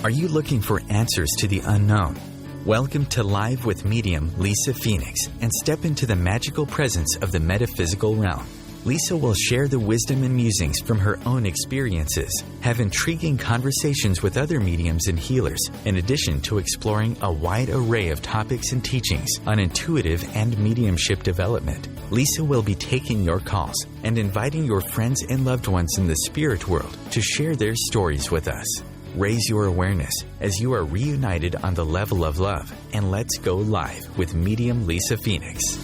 Are you looking for answers to the unknown? Welcome to Live with Medium Lisa Phoenix and step into the magical presence of the metaphysical realm. Lisa will share the wisdom and musings from her own experiences, have intriguing conversations with other mediums and healers, in addition to exploring a wide array of topics and teachings on intuitive and mediumship development. Lisa will be taking your calls and inviting your friends and loved ones in the spirit world to share their stories with us. Raise your awareness as you are reunited on the level of love, and let's go live with Medium Lisa Phoenix.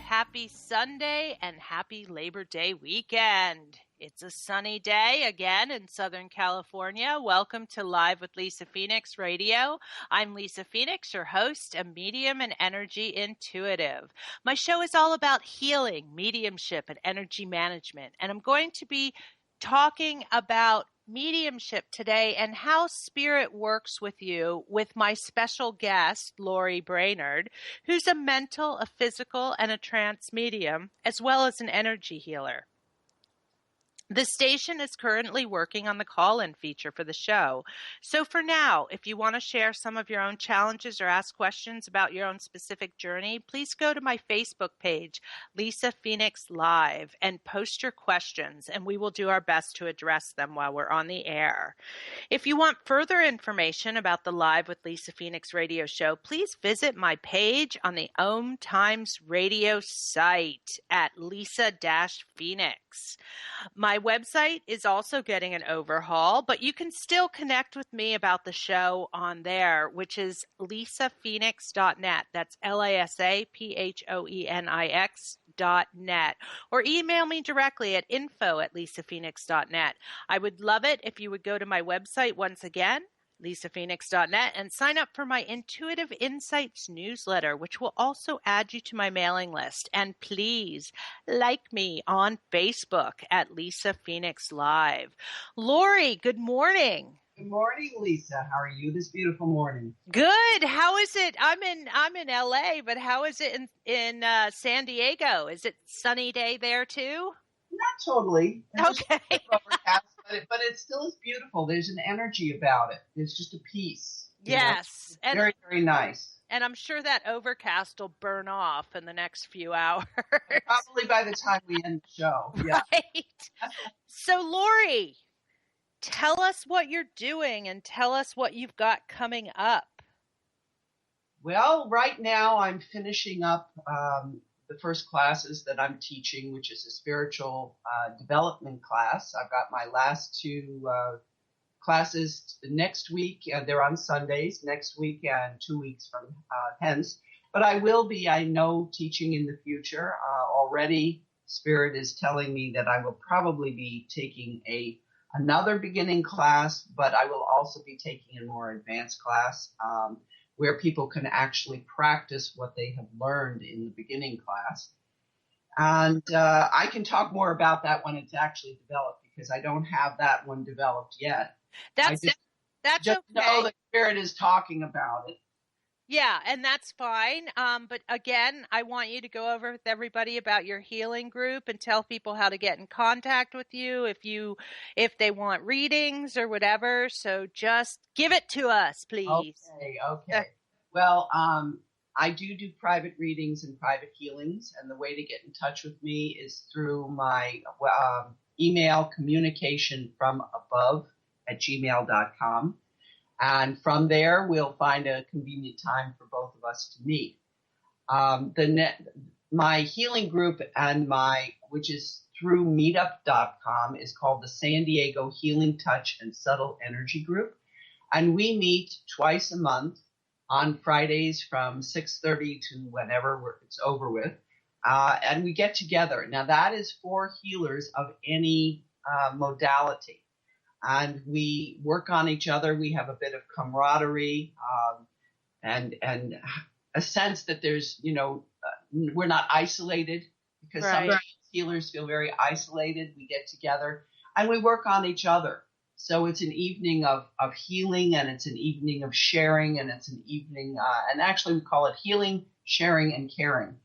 Happy Sunday and happy Labor Day weekend. It's a sunny day again in Southern California. Welcome to Live with Lisa Phoenix Radio. I'm Lisa Phoenix, your host, a medium and energy intuitive. My show is all about healing, mediumship, and energy management. And I'm going to be talking about mediumship today and how spirit works with you with my special guest, Lori Brainerd, who's a mental, a physical, and a trance medium, as well as an energy healer. The station is currently working on the call-in feature for the show. So for now, if you want to share some of your own challenges or ask questions about your own specific journey, please go to my Facebook page, Lisa Phoenix Live, and post your questions, and we will do our best to address them while we're on the air. If you want further information about the Live with Lisa Phoenix radio show, please visit my page on the OMTimes radio site at Lisa-Phoenix. My website is also getting an overhaul, but you can still connect with me about the show on there, which is lisaphoenix.net. That's LISAPHOENIX.net. Or email me directly at info@lisaphoenix.net. I would love it if you would go to my website once again, lisaphoenix.net, and sign up for my Intuitive Insights newsletter, which will also add you to my mailing list. And please like me on Facebook at Lisa Phoenix Live. Lori, good morning. Good morning, Lisa. How are you this beautiful morning? Good. How is it? I'm in LA, but how is it in San Diego? Is it sunny day there too? Not totally. Okay. Overcast, but it still is beautiful. There's an energy about it. There's just a peace. Yes. And very, very nice. And I'm sure that overcast will burn off in the next few hours. Probably by the time we end the show. Yeah. Right. So, Lori, tell us what you're doing and tell us what you've got coming up. Well, right now I'm finishing up the first classes that I'm teaching, which is a spiritual development class. I've got my last two classes next week. They're on Sundays next week and 2 weeks from hence. But I will be, I know, teaching in the future. Already, Spirit is telling me that I will probably be taking another beginning class, but I will also be taking a more advanced class where people can actually practice what they have learned in the beginning class. And I can talk more about that when it's actually developed, because I don't have that one developed yet. That's just okay. know that Spirit is talking about it. Yeah, and that's fine. But again, I want you to go over with everybody about your healing group and tell people how to get in contact with you if they want readings or whatever. So just give it to us, please. Okay. Well, I do private readings and private healings, and the way to get in touch with me is through my email, communicationfromabove@gmail.com. And from there, we'll find a convenient time for both of us to meet. My healing group which is through meetup.com, is called the San Diego Healing Touch and Subtle Energy Group. And we meet twice a month on Fridays from 6:30 to whenever it's over with. And we get together. Now, that is for healers of any modality. And we work on each other. We have a bit of camaraderie and a sense that there's, we're not isolated, because sometimes healers feel very isolated. We get together and we work on each other. So it's an evening of healing, and it's an evening of sharing, and it's an evening, and actually we call it healing, sharing, and caring.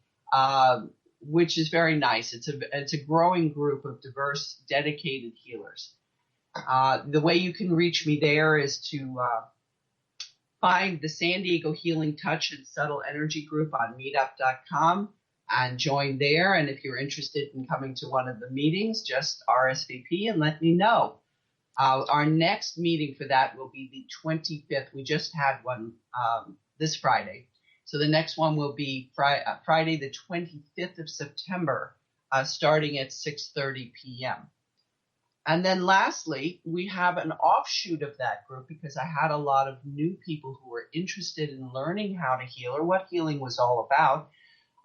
which is very nice. It's a growing group of diverse, dedicated healers. The way you can reach me there is to find the San Diego Healing Touch and Subtle Energy group on meetup.com and join there. And if you're interested in coming to one of the meetings, just RSVP and let me know. Our next meeting for that will be the 25th. We just had one this Friday. So the next one will be Friday, the 25th of September, starting at 6:30 p.m. And then lastly, we have an offshoot of that group because I had a lot of new people who were interested in learning how to heal or what healing was all about.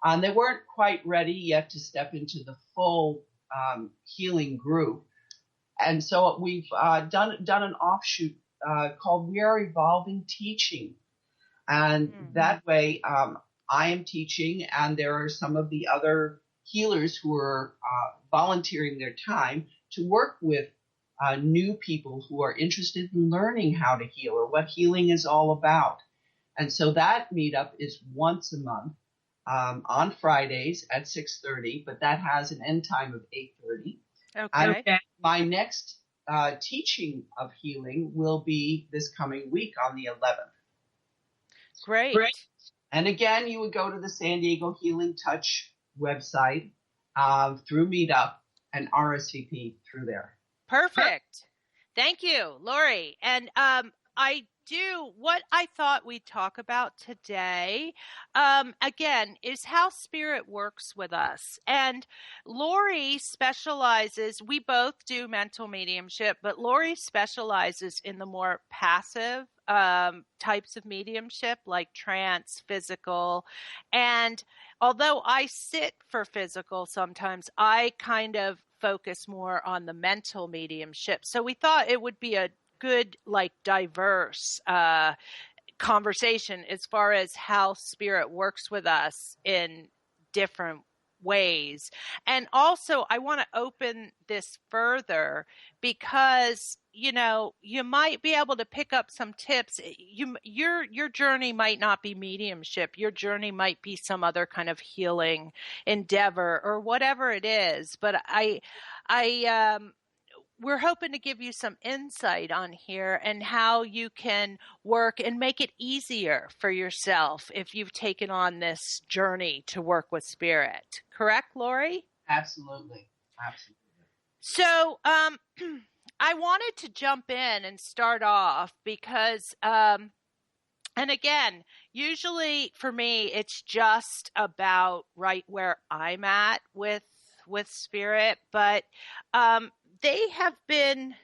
And they weren't quite ready yet to step into the full healing group. And so we've done an offshoot called We Are Evolving Teaching. And that way I am teaching, and there are some of the other healers who are volunteering their time to work with new people who are interested in learning how to heal or what healing is all about. And so that meetup is once a month on Fridays at 6:30, but that has an end time of 8:30. Okay. And my next teaching of healing will be this coming week on the 11th. Great. And again, you would go to the San Diego Healing Touch website through Meetup and RSVP through there. Perfect. Thank you, Lori. And what I thought we'd talk about today, again, is how spirit works with us. And Lori specializes, we both do mental mediumship, but Lori specializes in the more passive types of mediumship, like trance, physical. And although I sit for physical sometimes, I kind of focus more on the mental mediumship. So we thought it would be a good, diverse conversation as far as how spirit works with us in different ways. And also, I want to open this further because, you might be able to pick up some tips. Your journey might not be mediumship. Your journey might be some other kind of healing endeavor or whatever it is. But we're hoping to give you some insight on here and how you can work and make it easier for yourself if you've taken on this journey to work with spirit. Correct, Lori? Absolutely. So I wanted to jump in and start off because, and again, usually for me, it's just about right where I'm at with spirit, but they have been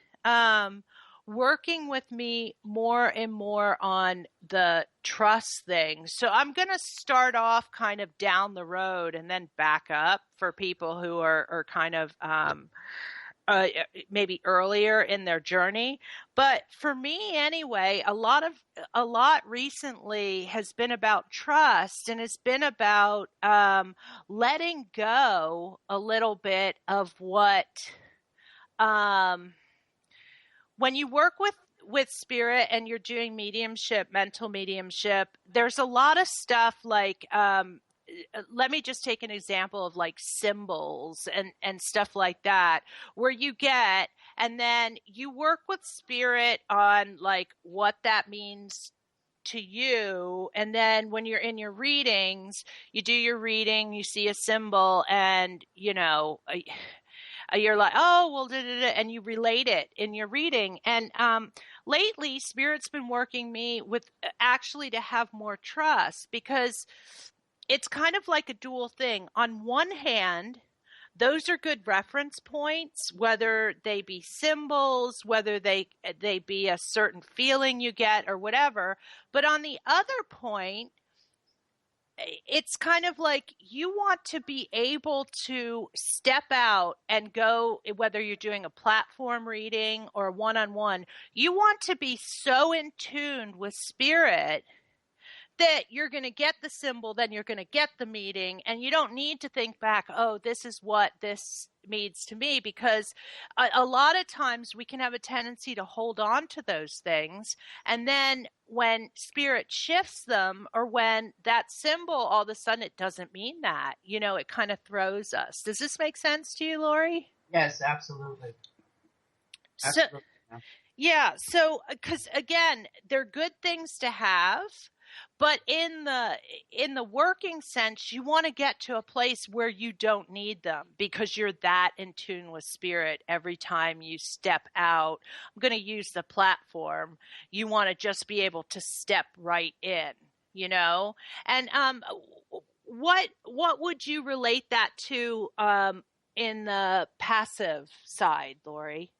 working with me more and more on the trust thing. So I'm going to start off kind of down the road and then back up for people who are kind of maybe earlier in their journey. But for me anyway, a lot recently has been about trust, and it's been about letting go a little bit of what when you work with spirit and you're doing mediumship, mental mediumship, there's a lot of stuff like let me just take an example of like symbols and stuff like that, where you get, and then you work with spirit on like what that means to you. And then when you're in your readings, you do your reading, you see a symbol, and you're like, oh, well, and you relate it in your reading. And lately, Spirit's been working me with actually to have more trust, because it's kind of like a dual thing. On one hand, those are good reference points, whether they be symbols, whether they be a certain feeling you get or whatever. But on the other point, it's kind of like you want to be able to step out and go, whether you're doing a platform reading or one-on-one, you want to be so in tune with spirit that you're going to get the symbol, then you're going to get the meaning, and you don't need to think back, oh, this is what this means to me, because a lot of times we can have a tendency to hold on to those things, and then when spirit shifts them, or when that symbol all of a sudden it doesn't mean that, it kind of throws us. Does this make sense to you, Lori? Yes, absolutely. Absolutely. So because again, they're good things to have, but in the working sense, you want to get to a place where you don't need them, because you're that in tune with spirit. Every time you step out, I'm going to use the platform, you want to just be able to step right in, and what would you relate that to in the passive side, Lori?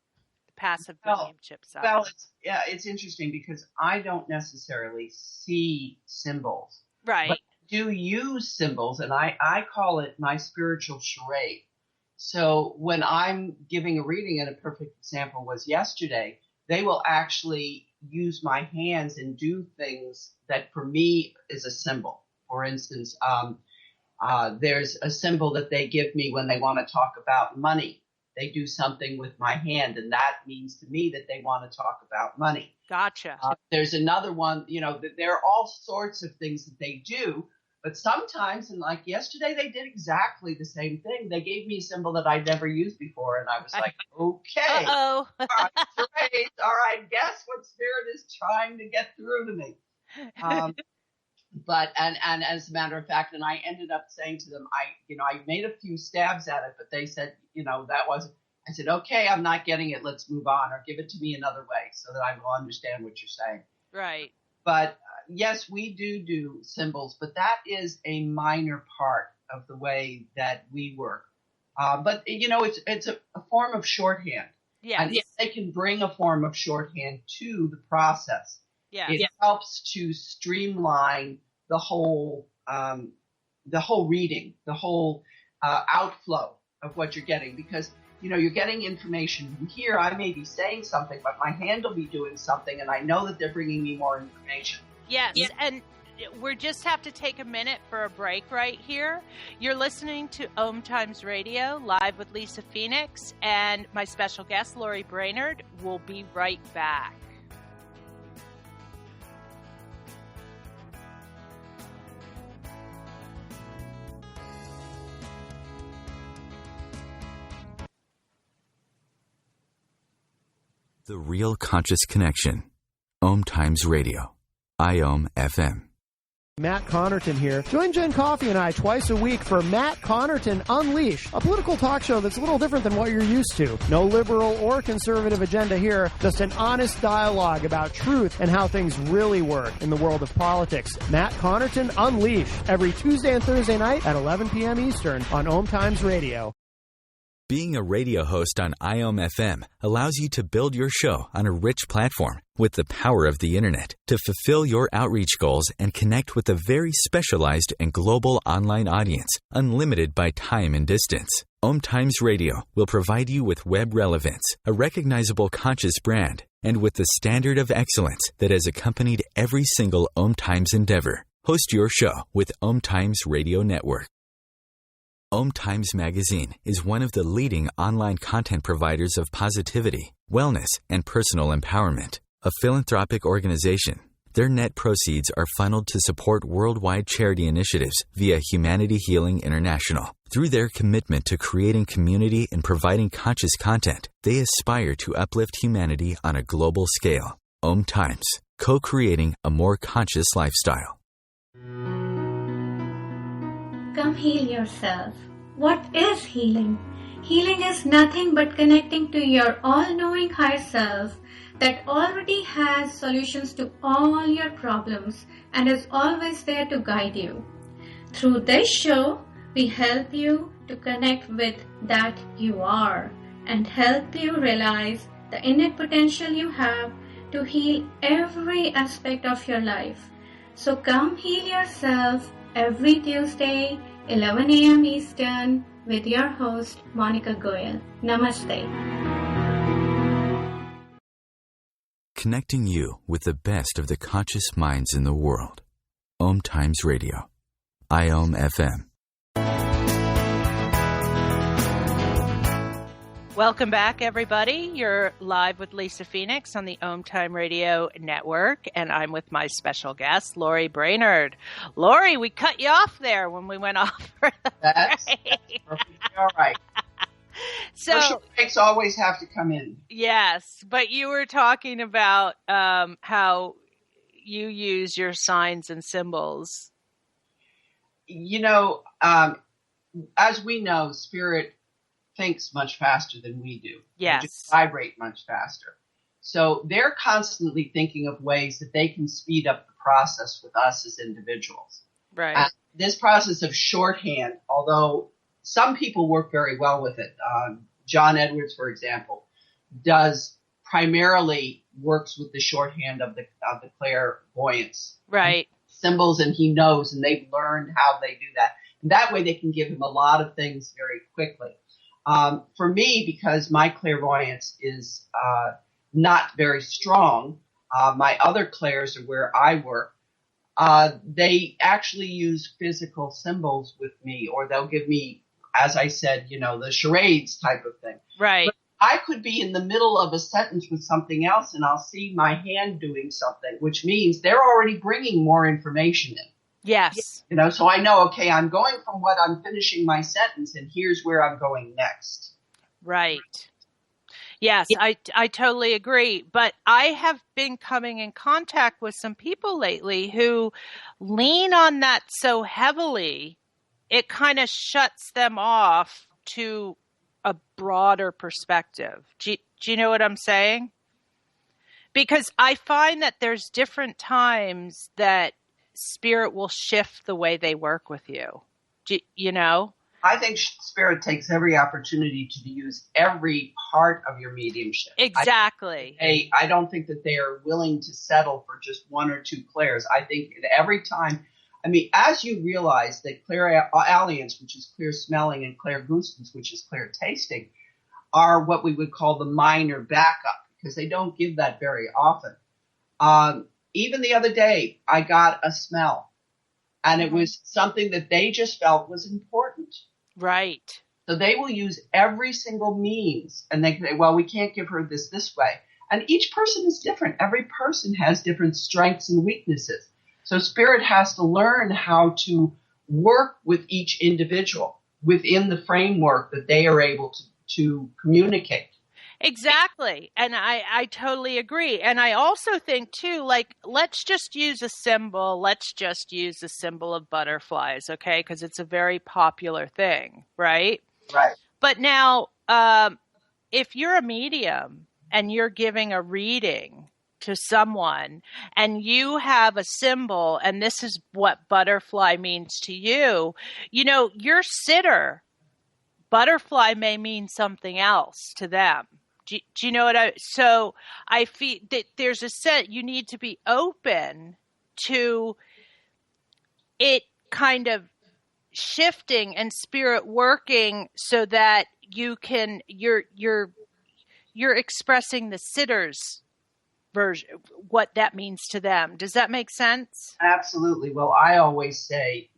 Passive mediumship side. Well, it's interesting because I don't necessarily see symbols. Right. But I do use symbols, and I call it my spiritual charade. So when I'm giving a reading, and a perfect example was yesterday, they will actually use my hands and do things that for me is a symbol. For instance, there's a symbol that they give me when they want to talk about money. They do something with my hand, and that means to me that they want to talk about money. Gotcha. There's another one, there are all sorts of things that they do, but sometimes, and like yesterday, they did exactly the same thing. They gave me a symbol that I'd never used before, and I was like, okay. Uh-oh. All right, guess what spirit is trying to get through to me. But as a matter of fact, and I ended up saying to them, I made a few stabs at it, but they said, that wasn't. I said, okay, I'm not getting it. Let's move on, or give it to me another way so that I will understand what you're saying. Right. But yes, we do symbols, but that is a minor part of the way that we work. But it's a form of shorthand. Yeah. And if they can bring a form of shorthand to the process, it helps to streamline the whole reading, the whole outflow of what you're getting, because you're getting information from here. I may be saying something, but my hand will be doing something, and I know that they're bringing me more information. Yes, and we just have to take a minute for a break right here. You're listening to OMTimes Radio, live with Lisa Phoenix, and my special guest, Lori Brainerd. We'll be right back. The Real Conscious Connection. OMTimes Radio. IOM FM. Matt Connerton here. Join Jen Coffey and I twice a week for Matt Connerton Unleashed, a political talk show that's a little different than what you're used to. No liberal or conservative agenda here, just an honest dialogue about truth and how things really work in the world of politics. Matt Connerton Unleashed, every Tuesday and Thursday night at 11 p.m. Eastern on OMTimes Radio. Being a radio host on IOM FM allows you to build your show on a rich platform with the power of the internet to fulfill your outreach goals and connect with a very specialized and global online audience, unlimited by time and distance. OMTimes Radio will provide you with web relevance, a recognizable conscious brand, and with the standard of excellence that has accompanied every single OMTimes endeavor. Host your show with OMTimes Radio Network. OMTimes Magazine is one of the leading online content providers of positivity, wellness, and personal empowerment. A philanthropic organization, their net proceeds are funneled to support worldwide charity initiatives via Humanity Healing International. Through their commitment to creating community and providing conscious content, they aspire to uplift humanity on a global scale. OMTimes, co-creating a more conscious lifestyle. Come heal yourself. What is healing? Healing is nothing but connecting to your all-knowing higher self that already has solutions to all your problems and is always there to guide you. Through this show, we help you to connect with that you are and help you realize the innate potential you have to heal every aspect of your life. So come heal yourself every Tuesday, 11 a.m. Eastern, with your host, Monica Goyal. Namaste. Connecting you with the best of the conscious minds in the world. OMTimes Radio. IOM FM. Welcome back, everybody. You're live with Lisa Phoenix on the OMTime Radio Network, and I'm with my special guest, Lori Brainerd. Lori, we cut you off there when we went off for the That's perfectly all right. So commercial breaks always have to come in. Yes, but you were talking about how you use your signs and symbols. You know, as we know, spirit thinks much faster than we do. Yes. They just vibrate much faster. So they're constantly thinking of ways that they can speed up the process with us as individuals. Right. This process of shorthand, although some people work very well with it. John Edwards, for example, primarily works with the shorthand of the clairvoyance. Right. Symbols, and he knows, and they've learned how they do that. And that way they can give him a lot of things very quickly. For me, because my clairvoyance is not very strong, my other clairs are where I work. They actually use physical symbols with me, or they'll give me, as I said, the charades type of thing. Right. But I could be in the middle of a sentence with something else, and I'll see my hand doing something, which means they're already bringing more information in. Yes. So I know, okay, I'm going from what I'm finishing my sentence, and here's where I'm going next. Right. Yes, I totally agree. But I have been coming in contact with some people lately who lean on that so heavily, it kind of shuts them off to a broader perspective. Do you know what I'm saying? Because I find that there's different times that spirit will shift the way they work with you. I think spirit takes every opportunity to use every part of your mediumship. Exactly. I don't think that they are willing to settle for just one or two clairs. I think that every time, as you realize that clairalience, which is clear smelling, and clairgustance, which is clear tasting, are what we would call the minor backup, because they don't give that very often. Even the other day, I got a smell, and it was something that they just felt was important. Right. So they will use every single means, and they say, well, we can't give her this way. And each person is different. Every person has different strengths and weaknesses. So spirit has to learn how to work with each individual within the framework that they are able to communicate. Exactly. And I totally agree. And I also think too, let's just use a symbol. Let's just use the symbol of butterflies, okay? Because it's a very popular thing, right? Right. But now, if you're a medium and you're giving a reading to someone and you have a symbol, and this is what butterfly means to you, your sitter, butterfly may mean something else to them. Do you know what so I feel that there's you need to be open to it kind of shifting and spirit working so that you're expressing the sitter's version, what that means to them. Does that make sense? Absolutely. Well, I always say,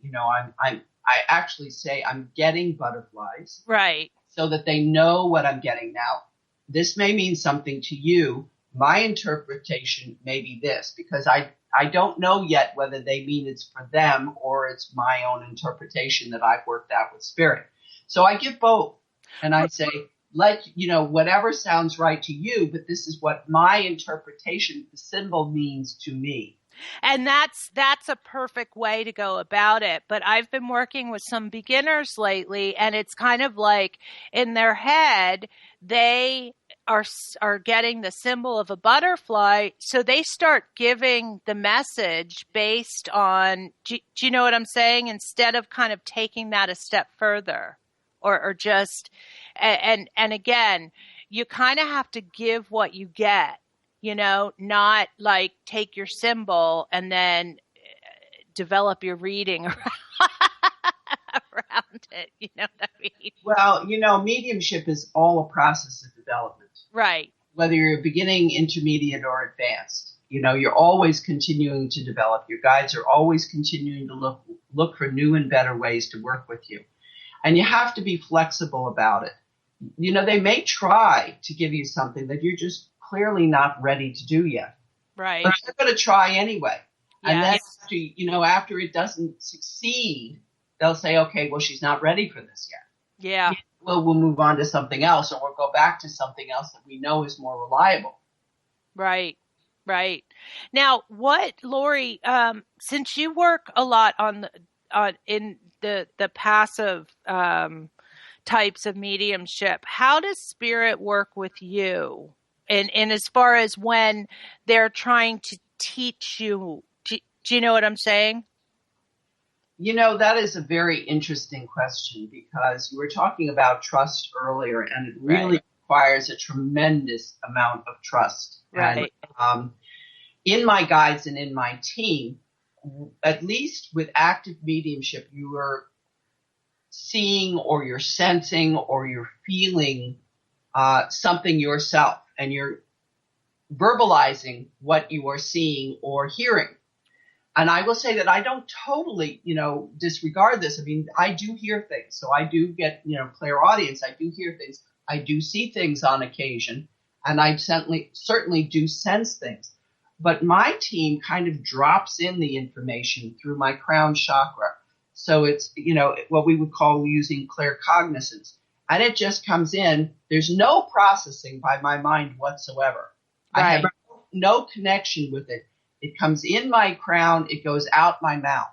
I actually say I'm getting butterflies. Right. So that they know what I'm getting. Now, this may mean something to you. My interpretation may be this, because I don't know yet whether they mean it's for them or it's my own interpretation that I've worked out with spirit. So I give both. And I say, whatever sounds right to you, but this is what my interpretation, the symbol means to me. And that's a perfect way to go about it. But I've been working with some beginners lately, and it's kind of like in their head, they are getting the symbol of a butterfly. So they start giving the message based on, do you know what I'm saying? Instead of kind of taking that a step further or just, and again, you kind of have to give what you get. Not like take your symbol and then develop your reading around it. You know what I mean? Well, mediumship is all a process of development. Right. Whether you're beginning, intermediate, or advanced. You know, you're always continuing to develop. Your guides are always continuing to look for new and better ways to work with you. And you have to be flexible about it. You know, they may try to give you something that you're just clearly not ready to do yet. Right. But they're going to try anyway. Yes. And then, after it doesn't succeed, they'll say, okay, well, she's not ready for this yet. Yeah. Well, we'll move on to something else, or we'll go back to something else that we know is more reliable. Right. Right. Now, Lori, since you work a lot in the passive types of mediumship, how does spirit work with you? And as far as when they're trying to teach you, do you know what I'm saying? You know, that is a very interesting question, because you were talking about trust earlier, and it really requires a tremendous amount of trust. Right. And in my guides and in my team, at least with active mediumship, you are seeing or you're sensing or you're feeling something yourself, and you're verbalizing what you are seeing or hearing. And I will say that I don't totally, disregard this. I mean, I do hear things. So I do get, clairaudience. I do hear things. I do see things on occasion. And I certainly do sense things. But my team kind of drops in the information through my crown chakra. So it's, what we would call using claircognizance. And it just comes in. There's no processing by my mind whatsoever. Right. I have no connection with it. It comes in my crown. It goes out my mouth.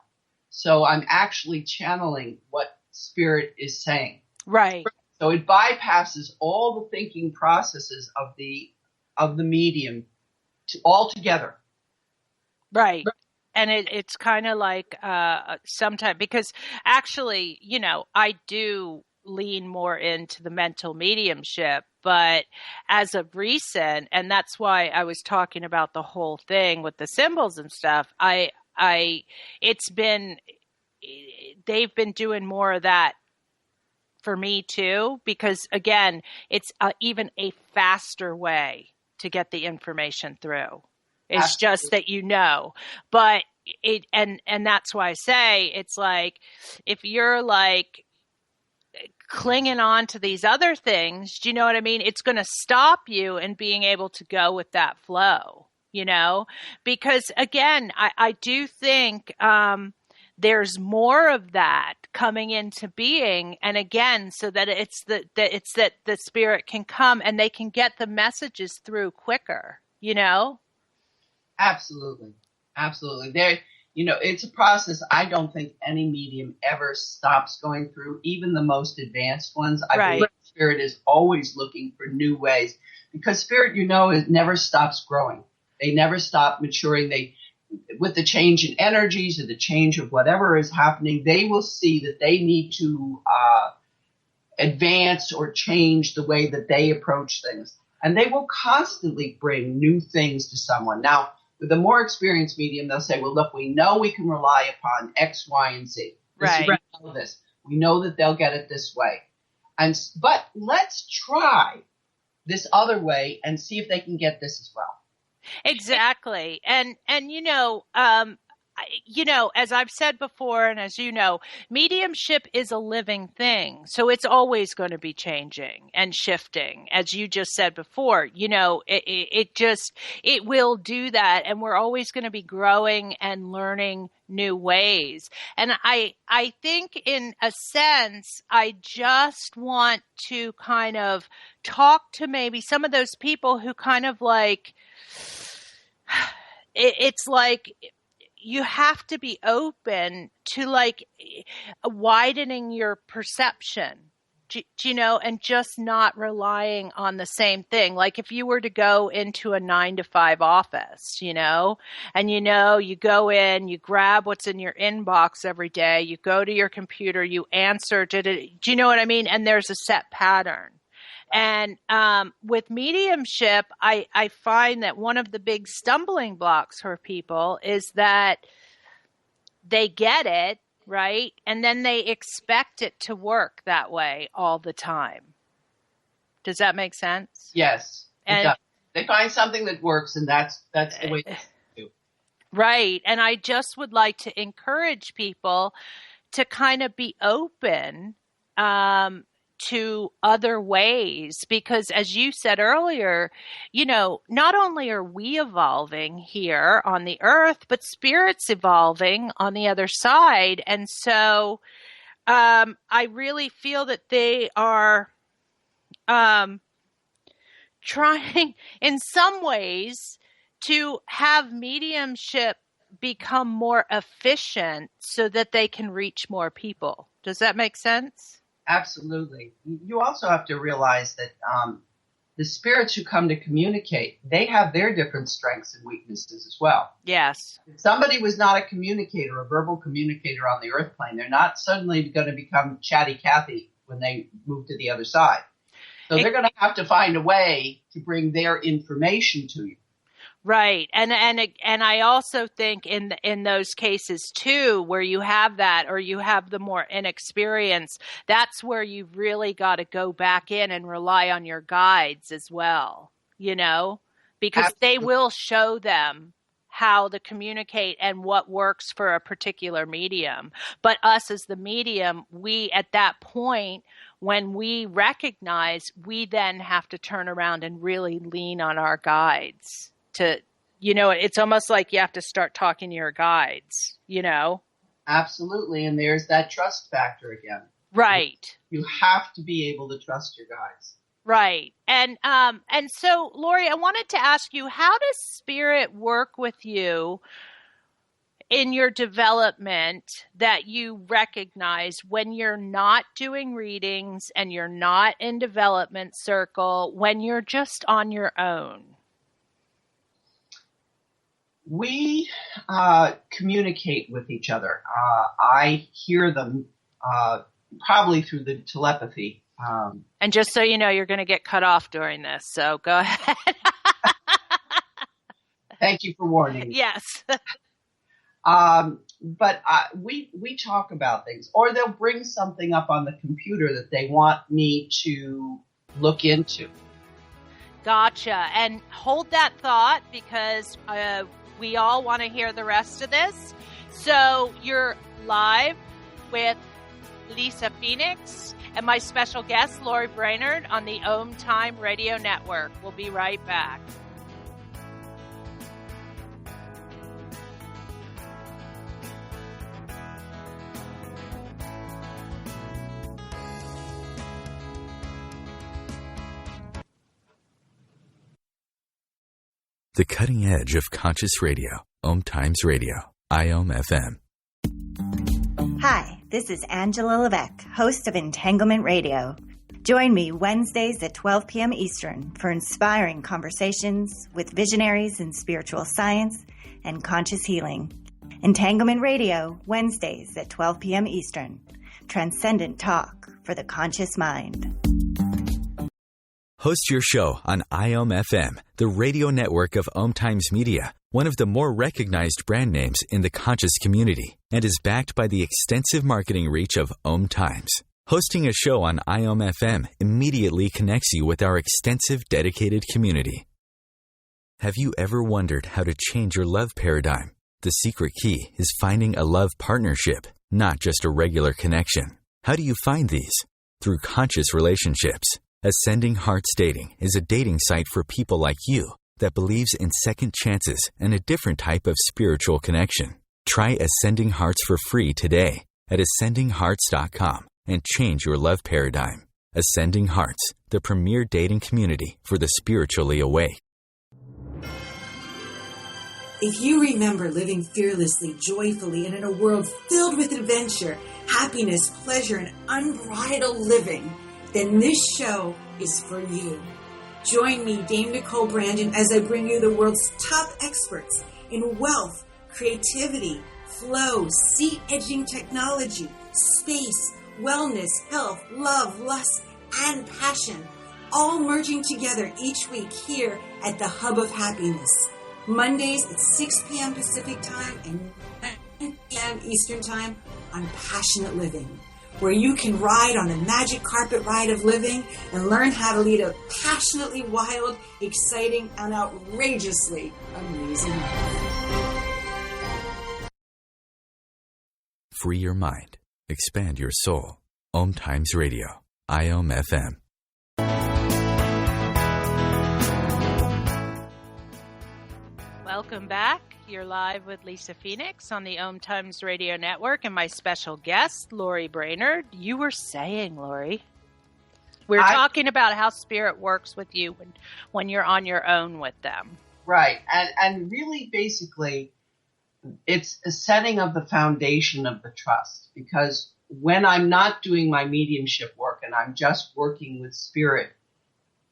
So I'm actually channeling what spirit is saying. Right. So it bypasses all the thinking processes of the medium altogether. Right. And it's kind of like sometimes, because actually, I do lean more into the mental mediumship, but as of recent, and that's why I was talking about the whole thing with the symbols and stuff, they've been doing more of that for me too, because again, it's even a faster way to get the information through. It's just that but and that's why I say it's like, if you're like clinging on to these other things, do you know what I mean? It's going to stop you in being able to go with that flow, because again, I do think there's more of that coming into being. And again, so that it's that the spirit can come and they can get the messages through quicker, Absolutely. Absolutely. It's a process I don't think any medium ever stops going through, even the most advanced ones. I believe spirit is always looking for new ways, because spirit, it never stops growing. They never stop maturing. With the change in energies or the change of whatever is happening, they will see that they need to advance or change the way that they approach things. And they will constantly bring new things to someone. Now, with a more experienced medium, they'll say, well, look, we know we can rely upon X, Y, and Z. We know that they'll get it this way. But let's try this other way and see if they can get this as well. Exactly. And as I've said before, and as mediumship is a living thing. So it's always going to be changing and shifting. As you just said before, it will do that. And we're always going to be growing and learning new ways. And I think in a sense, I just want to kind of talk to maybe some of those people who kind of like, it's like, you have to be open to like widening your perception, and just not relying on the same thing. Like if you were to go into a 9-to-5 office, and you go in, you grab what's in your inbox every day, you go to your computer, you answer, do you know what I mean? And there's a set pattern. And with mediumship, I find that one of the big stumbling blocks for people is that they get it, right? And then they expect it to work that way all the time. Does that make sense? Yes. And They find something that works, and that's the way to do. Right. And I just would like to encourage people to kind of be open to other ways, because as you said earlier, not only are we evolving here on the earth, but spirit's evolving on the other side. And so I really feel that they are trying in some ways to have mediumship become more efficient so that they can reach more people. Does that make sense? Absolutely. You also have to realize that the spirits who come to communicate, they have their different strengths and weaknesses as well. Yes. If somebody was not a communicator, a verbal communicator on the earth plane, they're not suddenly going to become chatty Cathy when they move to the other side. So they're going to have to find a way to bring their information to you. Right. And I also think in those cases too, where you have that, or you have the more inexperience, that's where you've really got to go back in and rely on your guides as well, because Absolutely. They will show them how to communicate and what works for a particular medium. But us as the medium, we at that point, when we recognize, we then have to turn around and really lean on our guides. It's almost like you have to start talking to your guides, Absolutely. And there's that trust factor again. Right. You have to be able to trust your guides. Right. And so, Lori, I wanted to ask you, how does spirit work with you in your development that you recognize when you're not doing readings and you're not in development circle, when you're just on your own? We communicate with each other. I hear them probably through the telepathy. And just so you know, you're going to get cut off during this, so go ahead. Thank you for warning me. Yes. But we talk about things, or they'll bring something up on the computer that they want me to look into. Gotcha. And hold that thought, because we all want to hear the rest of this. So you're live with Lisa Phoenix and my special guest, Lori Brainerd, on the OMTime Radio Network. We'll be right back. The cutting edge of conscious radio, OMTimes Radio, IOM FM. Hi, this is Angela Levesque, host of Entanglement Radio. Join me Wednesdays at 12 p.m. Eastern for inspiring conversations with visionaries in spiritual science and conscious healing. Entanglement Radio, Wednesdays at 12 p.m. Eastern. Transcendent talk for the conscious mind. Host your show on IOM FM, the radio network of OMTimes Media, one of the more recognized brand names in the conscious community, and is backed by the extensive marketing reach of OMTimes. Hosting a show on IOM FM immediately connects you with our extensive dedicated community. Have you ever wondered how to change your love paradigm? The secret key is finding a love partnership, not just a regular connection. How do you find these? Through conscious relationships. Ascending Hearts Dating is a dating site for people like you that believes in second chances and a different type of spiritual connection. Try Ascending Hearts for free today at ascendinghearts.com and change your love paradigm. Ascending Hearts, the premier dating community for the spiritually awake. If you remember living fearlessly, joyfully, and in a world filled with adventure, happiness, pleasure, and unbridled living, then this show is for you. Join me, Dame Nicole Brandon, as I bring you the world's top experts in wealth, creativity, flow, seat-edging technology, space, wellness, health, love, lust, and passion, all merging together each week here at the Hub of Happiness. Mondays at 6 p.m. Pacific Time and 9 p.m. Eastern Time on Passionate Living. where you can ride on the magic carpet ride of living and learn how to lead a passionately wild, exciting, and outrageously amazing life. Free your mind. Expand your soul. OMTimes Radio. IOM FM. Welcome back. You're live with Lisa Phoenix on the OMTimes Radio Network and my special guest, Lori Brainerd. You were saying, Lori, we're talking about how spirit works with you when you're on your own with them. Right. And really, basically, it's a setting of the foundation of the trust, because when I'm not doing my mediumship work and I'm just working with spirit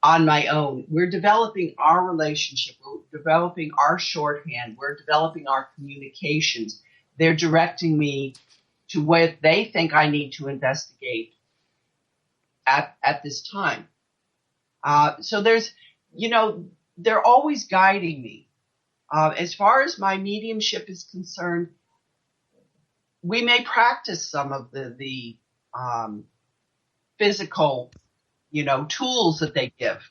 on my own, we're developing our relationship, we're developing our shorthand, we're developing our communications. They're directing me to what they think I need to investigate at this time. So there's, they're always guiding me. As far as my mediumship is concerned, we may practice some of the physical, tools that they give.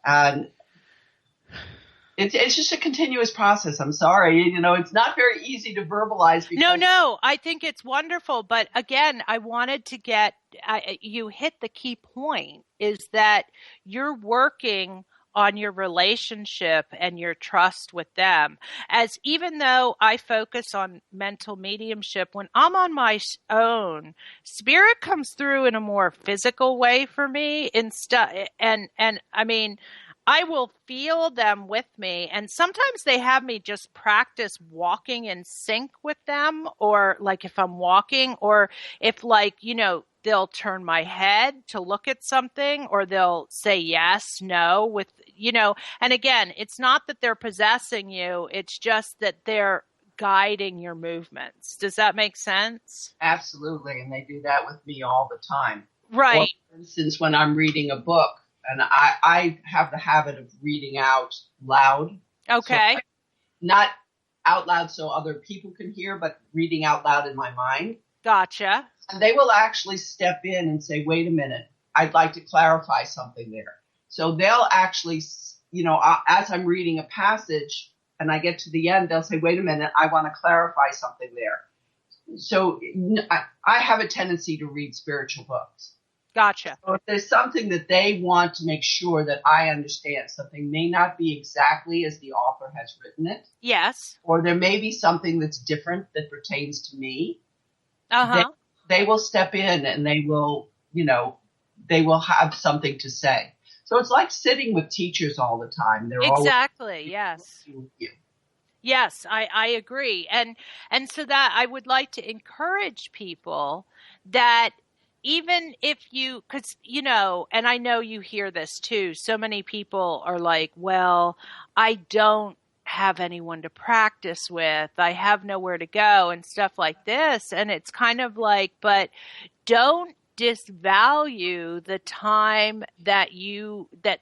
And it's just a continuous process. I'm sorry. It's not very easy to verbalize. No, I think it's wonderful. But again, I wanted to you hit the key point, is that you're working on your relationship and your trust with them. As even though I focus on mental mediumship, when I'm on my own, spirit comes through in a more physical way for me and I mean, I will feel them with me, and sometimes they have me just practice walking in sync with them, or like if I'm walking, or if they'll turn my head to look at something, or they'll say yes, no, and again, it's not that they're possessing you, it's just that they're guiding your movements. Does that make sense? Absolutely, and they do that with me all the time. Right. Or, for instance, when I'm reading a book, and I have the habit of reading out loud. Okay. So not out loud so other people can hear, but reading out loud in my mind. Gotcha. And they will actually step in and say, wait a minute, I'd like to clarify something there. So they'll actually, as I'm reading a passage and I get to the end, they'll say, wait a minute, I want to clarify something there. So I have a tendency to read spiritual books. Gotcha. So if there's something that they want to make sure that I understand, something may not be exactly as the author has written it. Yes. Or there may be something that's different that pertains to me. Uh-huh. They will step in and they will have something to say. So it's like sitting with teachers all the time. They're exactly. Yes. With you. Yes, I agree. And so that I would like to encourage people that even if because, and I know you hear this too, so many people are like, well, I don't have anyone to practice with. I have nowhere to go and stuff like this. And it's kind of like, but don't disvalue the time that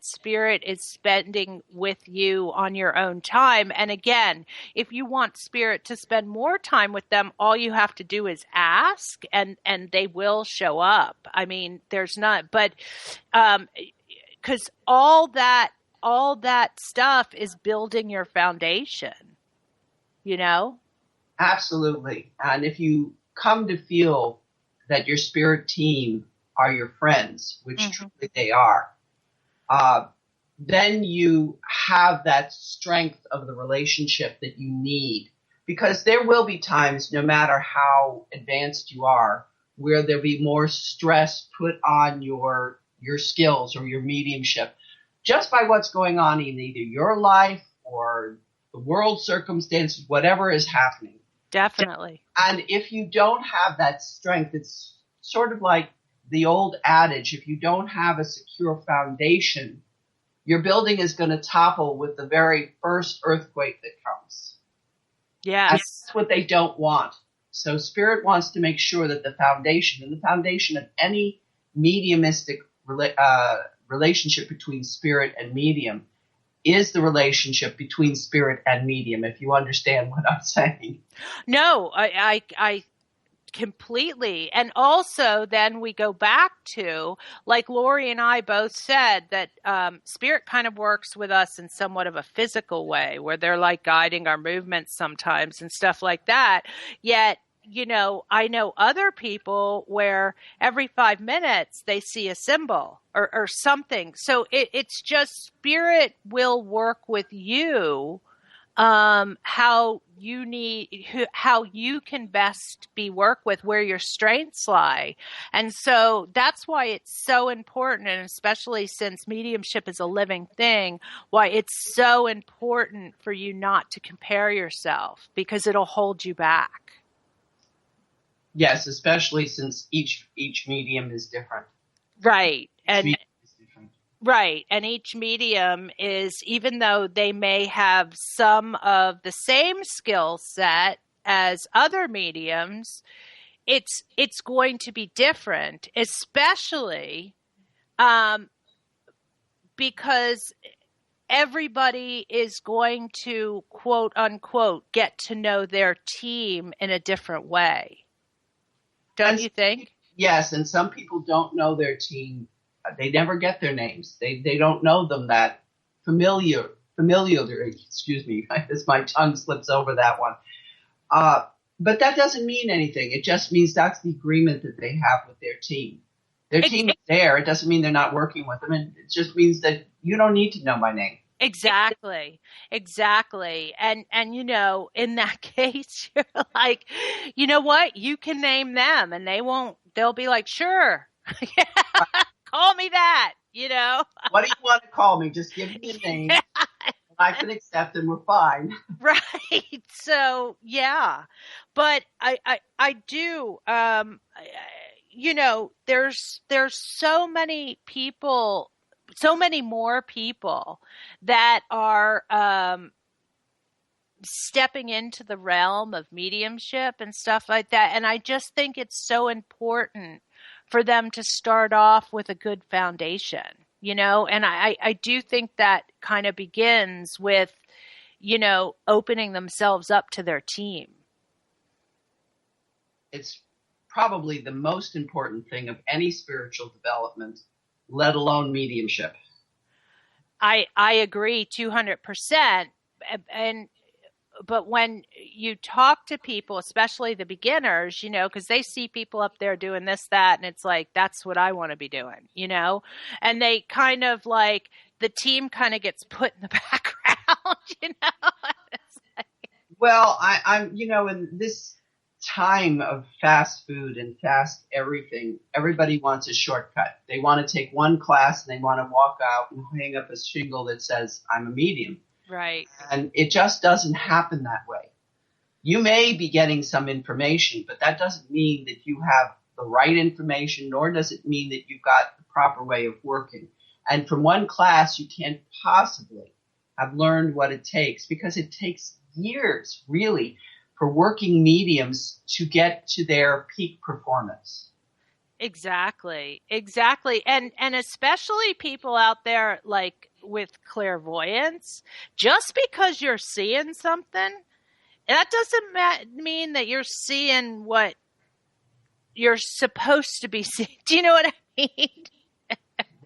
spirit is spending with you on your own time. And again, if you want spirit to spend more time with them, all you have to do is ask, and they will show up. I mean, there's not, but because all that stuff is building your foundation, Absolutely. And if you come to feel that your spirit team are your friends, which truly they are, then you have that strength of the relationship that you need. Because there will be times, no matter how advanced you are, where there'll be more stress put on your skills or your mediumship, just by what's going on in either your life or the world circumstances, whatever is happening. Definitely. And if you don't have that strength, it's sort of like the old adage, if you don't have a secure foundation, your building is going to topple with the very first earthquake that comes. Yes. And that's what they don't want. So spirit wants to make sure that the foundation of any mediumistic relationship between spirit and medium is the relationship between spirit and medium, if you understand what I'm saying. No, I Completely. And also then we go back to, like Lori and I both said, that spirit kind of works with us in somewhat of a physical way, where they're like guiding our movements sometimes and stuff like that. Yet, I know other people where every 5 minutes they see a symbol or something. So it's just spirit will work with you, how you can best be worked with, where your strengths lie. And so that's why it's so important, and especially since mediumship is a living thing, why it's so important for you not to compare yourself, because it'll hold you back. Yes, especially since each medium is different. Right. Right. And each medium is, even though they may have some of the same skill set as other mediums, it's going to be different, especially because everybody is going to, quote unquote, get to know their team in a different way. Don't you think? Yes, and some people don't know their team. They never get their names. They don't know them that familiarly. Excuse me, as my tongue slips over that one. But that doesn't mean anything. It just means that's the agreement that they have with their team. Their team is there. It doesn't mean they're not working with them. And it just means that you don't need to know my name. Exactly. And in that case, you're like, you know what? You can name them and they'll be like, sure. Call me that, What do you want to call me? Just give me a name. Yeah. I can accept and we're fine. Right. So, yeah. But I do, there's so many people, so many more people that are stepping into the realm of mediumship and stuff like that. And I just think it's so important for them to start off with a good foundation, and I do think that kind of begins with, opening themselves up to their team. It's probably the most important thing of any spiritual development, let alone mediumship. I agree 200%. But when you talk to people, especially the beginners, because they see people up there doing this, that, and it's like, that's what I want to be doing, and they kind of like, the team kind of gets put in the background, Well, I'm, in this time of fast food and fast everything, everybody wants a shortcut. They want to take one class and they want to walk out and hang up a shingle that says, I'm a medium. Right. And it just doesn't happen that way. You may be getting some information, but that doesn't mean that you have the right information, nor does it mean that you've got the proper way of working. And from one class, you can't possibly have learned what it takes, because it takes years, really, for working mediums to get to their peak performance. Exactly. And especially people out there like with clairvoyance, just because you're seeing something, that doesn't mean that you're seeing what you're supposed to be seeing. Do you know what I mean?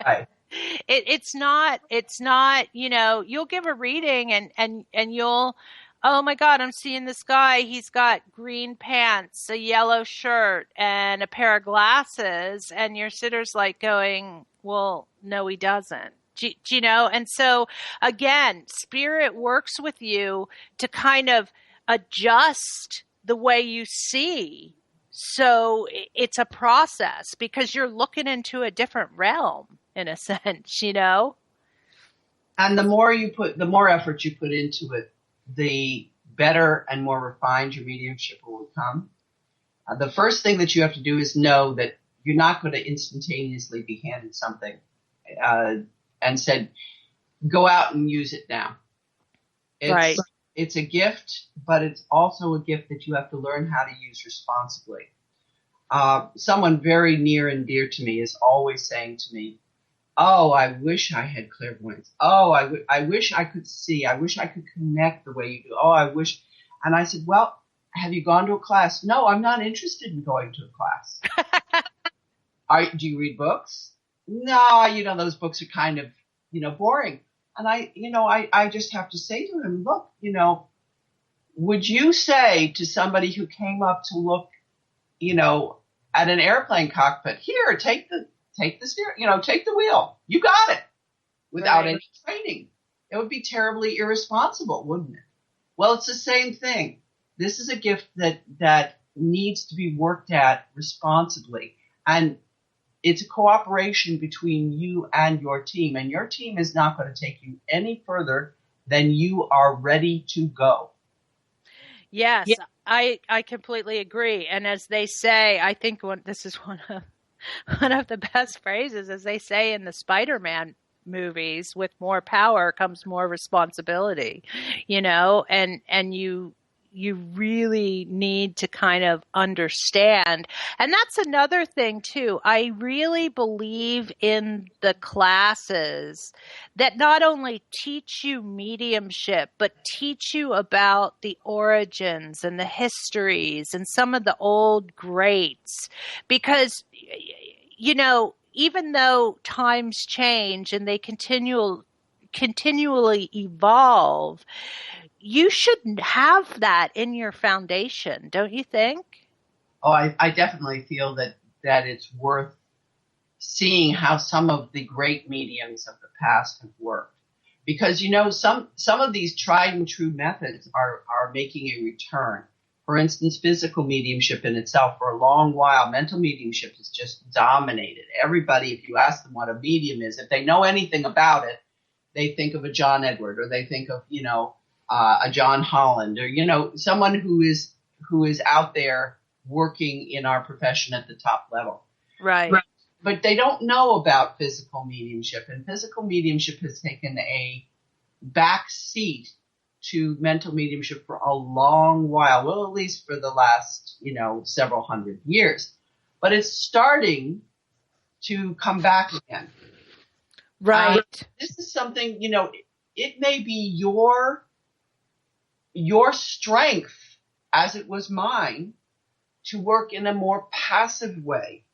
Right. It's not, you'll give a reading and you'll, oh my God, I'm seeing this guy. He's got green pants, a yellow shirt, and a pair of glasses. And your sitter's like going, well, no, he doesn't. Do you know? And so again, spirit works with you to kind of adjust the way you see. So it's a process, because you're looking into a different realm in a sense, And the more effort you put into it, the better and more refined your mediumship will become. The first thing that you have to do is know that you're not going to instantaneously be handed something and said, go out and use it now. Right. It's a gift, but it's also a gift that you have to learn how to use responsibly. Someone very near and dear to me is always saying to me, oh, I wish I had clairvoyance. Oh, I wish I could see. I wish I could connect the way you do. Oh, I wish. And I said, well, have you gone to a class? No, I'm not interested in going to a class. Do you read books? No, those books are kind of, boring. And I just have to say to him, look, would you say to somebody who came up to look, at an airplane cockpit, here, take the steer, take the wheel. You got it. Without any training. It would be terribly irresponsible, wouldn't it? Well, it's the same thing. This is a gift that needs to be worked at responsibly. And it's a cooperation between you and your team. And your team is not going to take you any further than you are ready to go. Yes, yeah. I completely agree. And as they say, I think this is one of the best phrases, as they say in the Spider-Man movies, with more power comes more responsibility, and you really need to kind of understand. And that's another thing too. I really believe in the classes that not only teach you mediumship, but teach you about the origins and the histories and some of the old greats, because, even though times change and they continually evolve, you should have that in your foundation, don't you think? Oh, I definitely feel that it's worth seeing how some of the great mediums of the past have worked. Because, some of these tried and true methods are making a return. For instance, physical mediumship in itself, for a long while, mental mediumship has just dominated. Everybody, if you ask them what a medium is, if they know anything about it, they think of a John Edward, or they think of, a John Holland, or, someone who is out there working in our profession at the top level. Right. But they don't know about physical mediumship, and physical mediumship has taken a back seat to mental mediumship for a long while. Well, at least for the last, several hundred years. But it's starting to come back again. Right. This is something, it may be your strength, as it was mine, to work in a more passive way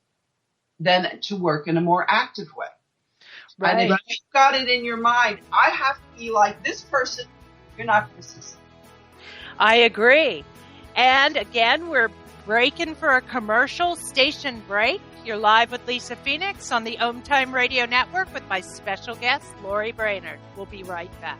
than to work in a more active way. Right. And if you've got it in your mind, I have to be like this person, you're not going to succeed. I agree. And again, we're breaking for a commercial station break. You're live with Lisa Phoenix on the OMTime Radio Network with my special guest, Lori Brainerd. We'll be right back.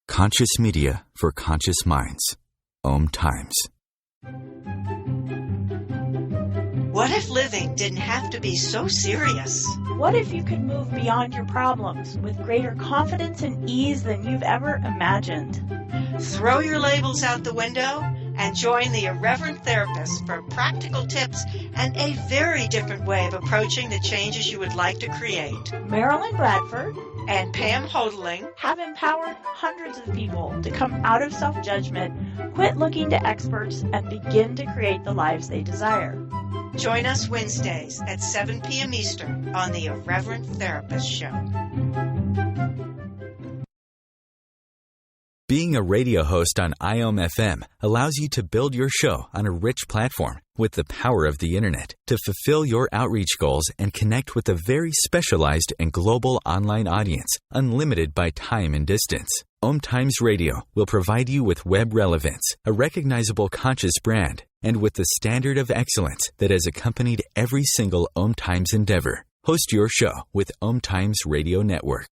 Conscious media for conscious minds. OMTimes. What if living didn't have to be so serious? What if you could move beyond your problems with greater confidence and ease than you've ever imagined? Throw your labels out the window and join the Irreverent Therapist for practical tips and a very different way of approaching the changes you would like to create. Marilyn Bradford and Pam Hodling have empowered hundreds of people to come out of self-judgment, quit looking to experts, and begin to create the lives they desire. Join us Wednesdays at 7 p.m. Eastern on the Irreverent Therapist Show. Being a radio host on IOM FM allows you to build your show on a rich platform with the power of the internet to fulfill your outreach goals and connect with a very specialized and global online audience, unlimited by time and distance. OMTimes Radio will provide you with web relevance, a recognizable conscious brand, and with the standard of excellence that has accompanied every single OMTimes endeavor. Host your show with OMTimes Radio Network.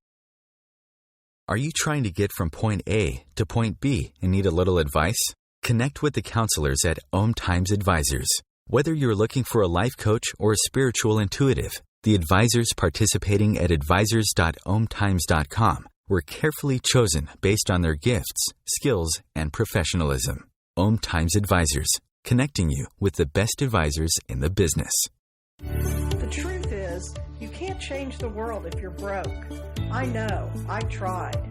Are you trying to get from point A to point B and need a little advice? Connect with the counselors at OMTimes Advisors. Whether you're looking for a life coach or a spiritual intuitive, the advisors participating at advisors.omtimes.com were carefully chosen based on their gifts, skills, and professionalism. OMTimes Advisors, connecting you with the best advisors in the business. The truth is, you can't change the world if you're broke. I know. I tried.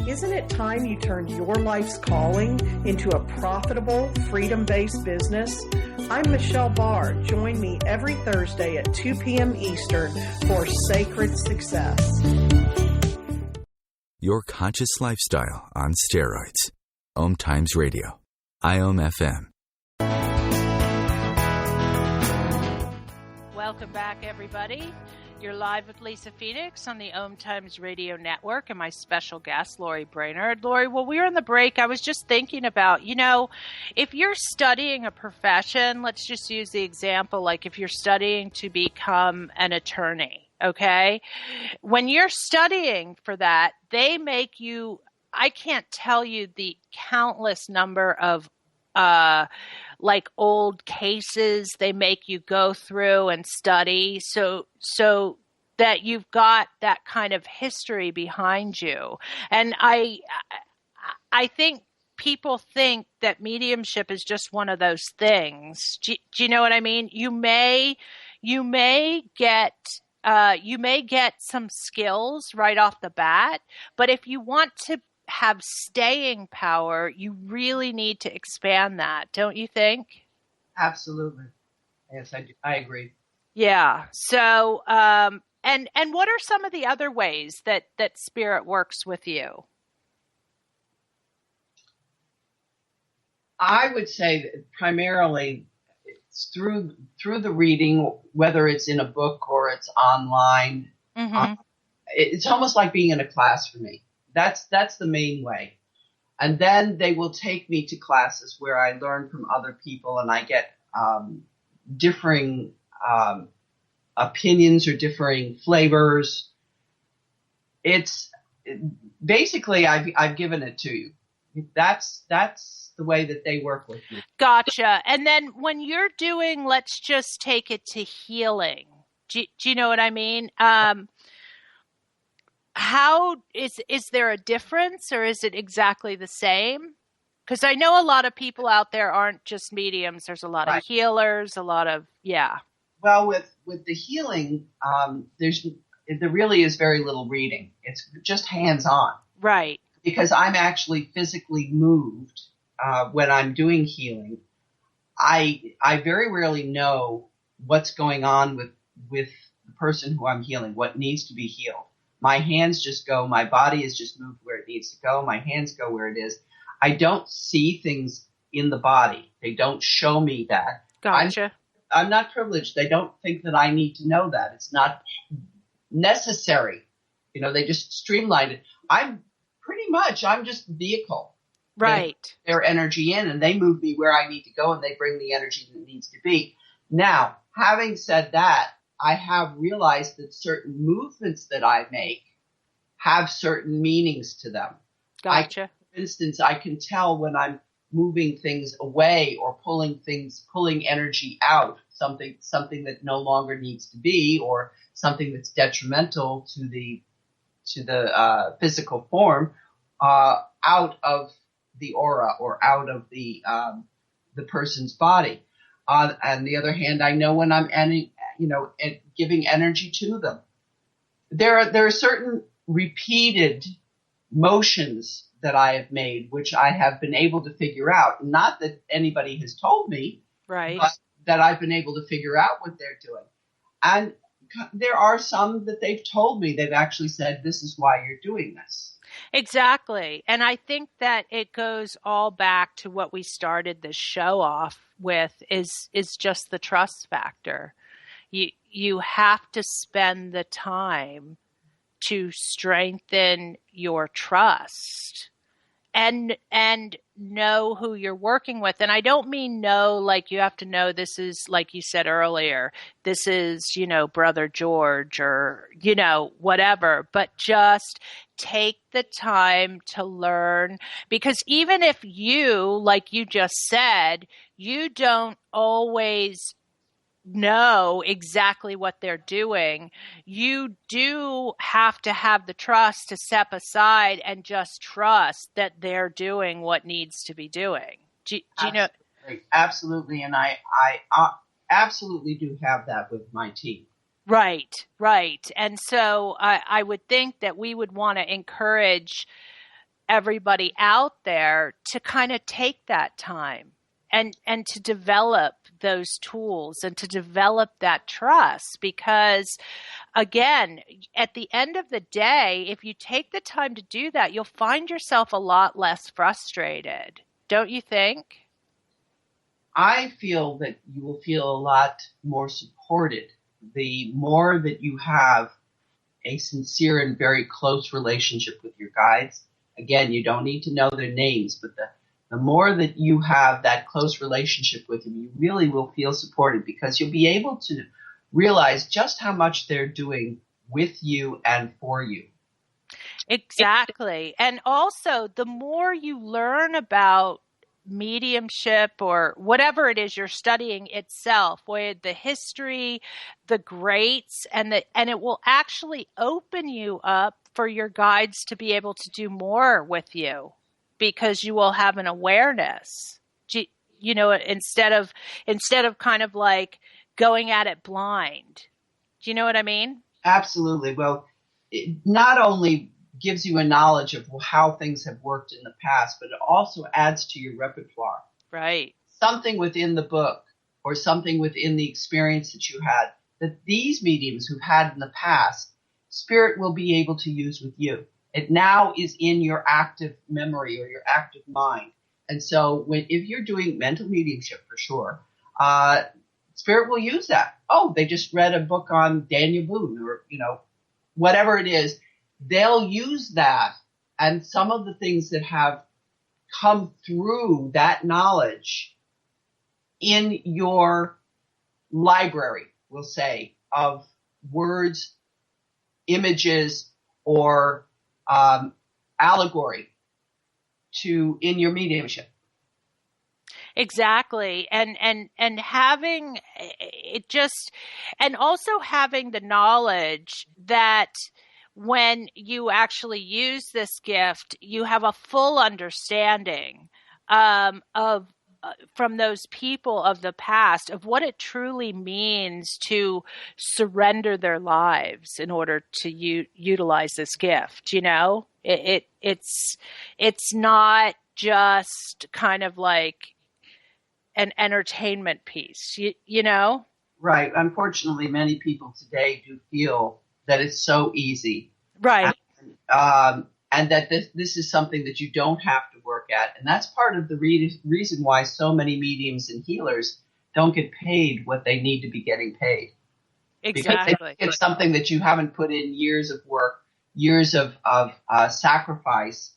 Isn't it time you turned your life's calling into a profitable, freedom-based business? I'm Michelle Barr. Join me every Thursday at 2 p.m. Eastern for Sacred Success. Your conscious lifestyle on steroids. OMTimes Radio. IOM FM. Welcome back, everybody. You're live with Lisa Phoenix on the OMTimes Radio Network and my special guest, Lori Brainerd. Lori, while we were on the break, I was just thinking about, if you're studying a profession, let's just use the example, like if you're studying to become an attorney, okay? When you're studying for that, they make you, I can't tell you the countless number of like old cases they make you go through and study so that you've got that kind of history behind you. And I think people think that mediumship is just one of those things. Do you know what I mean? You may get some skills right off the bat, but if you want to have staying power, you really need to expand that, don't you think? Absolutely. Yes, I agree. Yeah. So, and what are some of the other ways that spirit works with you? I would say that primarily it's through the reading, whether it's in a book or it's online. Mm-hmm. It's almost like being in a class for me. That's the main way. And then they will take me to classes where I learn from other people and I get differing opinions or differing flavors. It's basically I've given it to you. That's the way that they work with me. Gotcha. And then when you're doing, let's just take it to healing. Do you know what I mean? How is there a difference or is it exactly the same? Because I know a lot of people out there aren't just mediums. There's a lot of healers, a lot of, yeah. Well, with the healing, there really is very little reading. It's just hands-on. Right. Because I'm actually physically moved when I'm doing healing. I very rarely know what's going on with the person who I'm healing, what needs to be healed. My hands just go, my body is just moved where it needs to go, my hands go where it is. I don't see things in the body. They don't show me that. Gotcha. I'm not privileged. They don't think that I need to know that. It's not necessary. They just streamline it. I'm just the vehicle. Right. They their energy in and they move me where I need to go and they bring the energy that needs to be. Now, having said that, I have realized that certain movements that I make have certain meanings to them. Gotcha. For instance, I can tell when I'm moving things away or pulling energy out, something that no longer needs to be, or something that's detrimental to the physical form, out of the aura or out of the person's body. On the other hand, I know when I'm giving energy to them. There are certain repeated motions that I have made, which I have been able to figure out. Not that anybody has told me, right? But that I've been able to figure out what they're doing. And there are some that they've told me. They've actually said, "This is why you're doing this." Exactly. And I think that it goes all back to what we started this show off with is just the trust factor. You have to spend the time to strengthen your trust and know who you're working with. And I don't mean know like you have to know this is, like you said earlier, this is, Brother George or, whatever, but just take the time to learn, because even if you, like you just said, you don't always know exactly what they're doing, you do have to have the trust to step aside and just trust that they're doing what needs to be doing. Do you know? Absolutely. And I absolutely do have that with my team. Right. And so I would think that we would want to encourage everybody out there to kind of take that time and to develop those tools and to develop that trust. Because again, at the end of the day, if you take the time to do that, you'll find yourself a lot less frustrated. Don't you think? I feel that you will feel a lot more supported the more that you have a sincere and very close relationship with your guides. Again, you don't need to know their names, but the more that you have that close relationship with them, you really will feel supported, because you'll be able to realize just how much they're doing with you and for you. Exactly. And also, the more you learn about mediumship or whatever it is you're studying itself, with the history, the greats, and it will actually open you up for your guides to be able to do more with you, because you will have an awareness, you know, instead of kind of like going at it blind. Do you know what I mean? Absolutely. Well, it not only gives you a knowledge of how things have worked in the past, but it also adds to your repertoire. Right. Something within the book or something within the experience that you had that these mediums who've had in the past, Spirit will be able to use with you. It now is in your active memory or your active mind. And so if you're doing mental mediumship, for sure, Spirit will use that. Oh, they just read a book on Daniel Boone, or, you know, whatever it is. They'll use that, and some of the things that have come through that knowledge in your library, we'll say, of words, images, or allegory in your mediumship. Exactly. And having it just, and also having the knowledge that when you actually use this gift, you have a full understanding of from those people of the past of what it truly means to surrender their lives in order to utilize this gift. You know, it's not just kind of like an entertainment piece, you know? Right. Unfortunately, many people today do feel that it's so easy. Right. And that this is something that you don't have to work at. And that's part of the reason why so many mediums and healers don't get paid what they need to be getting paid. Exactly. Because it's something that you haven't put in years of work, years of sacrifice,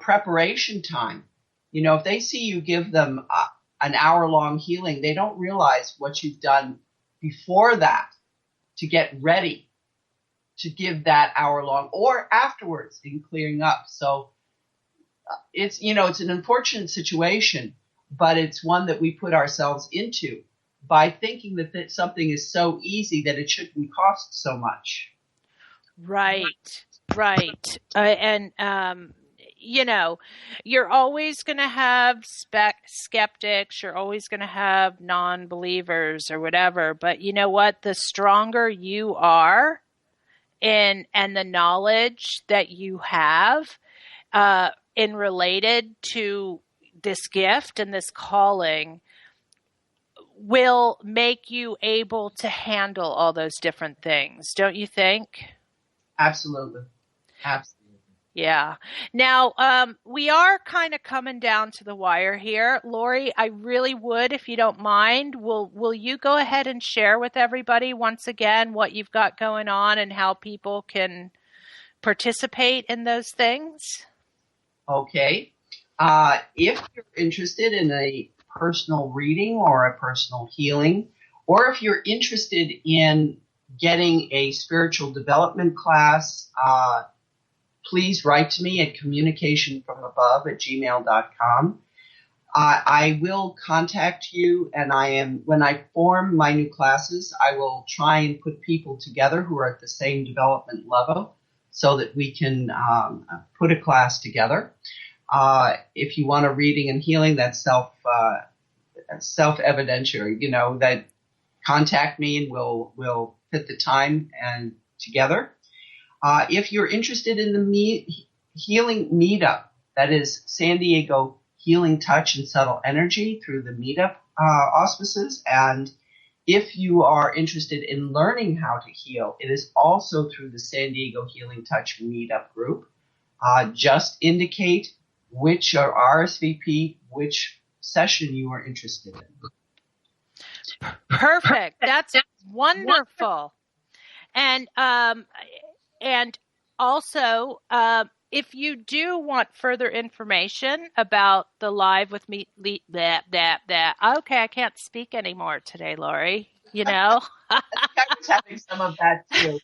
preparation time. You know, if they see you give them an hour-long healing, they don't realize what you've done before that to get ready to give that hour-long, or afterwards in clearing up. So it's an unfortunate situation, but it's one that we put ourselves into by thinking that something is so easy that it shouldn't cost so much. Right. You know, you're always going to have skeptics. You're always going to have non-believers or whatever. But you know what? The stronger you are and the knowledge that you have in related to this gift and this calling will make you able to handle all those different things. Don't you think? Absolutely. Yeah. Now, we are kind of coming down to the wire here. Lori, I really would, if you don't mind, will you go ahead and share with everybody once again what you've got going on and how people can participate in those things? Okay. If you're interested in a personal reading or a personal healing, or if you're interested in getting a spiritual development class, please write to me at communicationfromabove@gmail.com. I will contact you, and when I form my new classes, I will try and put people together who are at the same development level so that we can put a class together. If you want a reading and healing, that's self-evidentiary, you know, that contact me and we'll fit the time and together. If you're interested in healing meetup. That is San Diego Healing Touch and Subtle Energy through the meetup auspices. And if you are interested in learning how to heal, it is also through the San Diego Healing Touch meetup group. Just indicate which or RSVP, which session you are interested in. Perfect. That's wonderful. And also, if you do want further information about the Live with Me, okay, I can't speak anymore today, Lori. You know, I was having some of that too.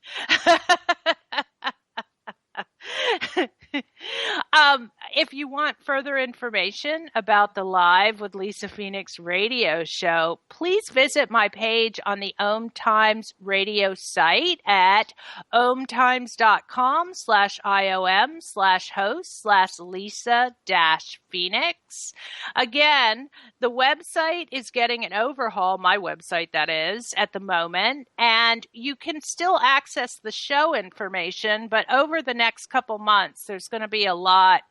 If you want further information about the Live with Lisa Phoenix radio show, please visit my page on the OMTimes radio site at omtimes.com/IOM/host/Lisa-Phoenix. Again, the website is getting an overhaul, my website that is, at the moment, and you can still access the show information, but over the next couple months, there's going to be a lot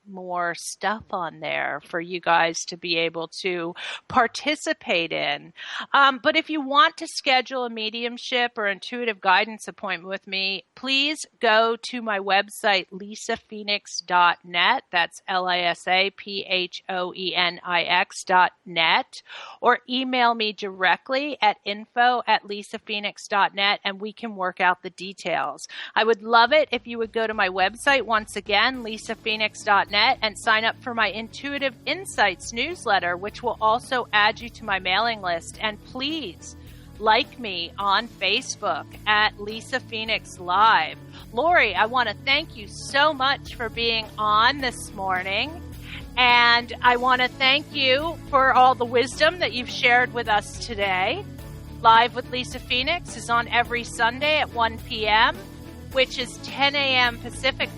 more stuff on there for you guys to be able to participate in. But if you want to schedule a mediumship or intuitive guidance appointment with me, please go to my website, lisaphoenix.net. That's LISAPHOENIX.net, or email me directly at info@lisaphoenix.net, and we can work out the details. I would love it if you would go to my website once again, lisaphoenix.net, and sign up for my Intuitive Insights newsletter, which will also add you to my mailing list. And please like me on Facebook at Lisa Phoenix Live. Lori, I want to thank you so much for being on this morning. And I want to thank you for all the wisdom that you've shared with us today. Live with Lisa Phoenix is on every Sunday at 1 p.m., which is 10 a.m. Pacific